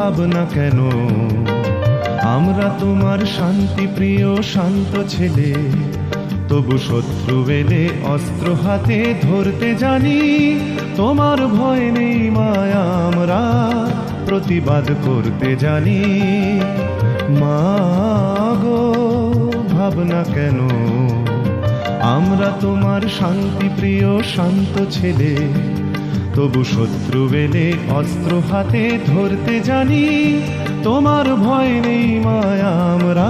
ভাবনা কেন? আমরা তোমার শান্তি প্রিয় শান্ত ছেলে, তবু শত্রু এলে অস্ত্র হাতে ধরতে জানি। তোমার ভয় নেই মায়া, আমরা প্রতিবাদ করতে জানি। মা গো, ভাবনা কেন? আমরা তোমার শান্তি প্রিয় শান্ত ছেলে, তবু শত্রু এলে অস্ত্র হাতে ধরতে জানি। তোমার ভয় নেই মায়া, আমরা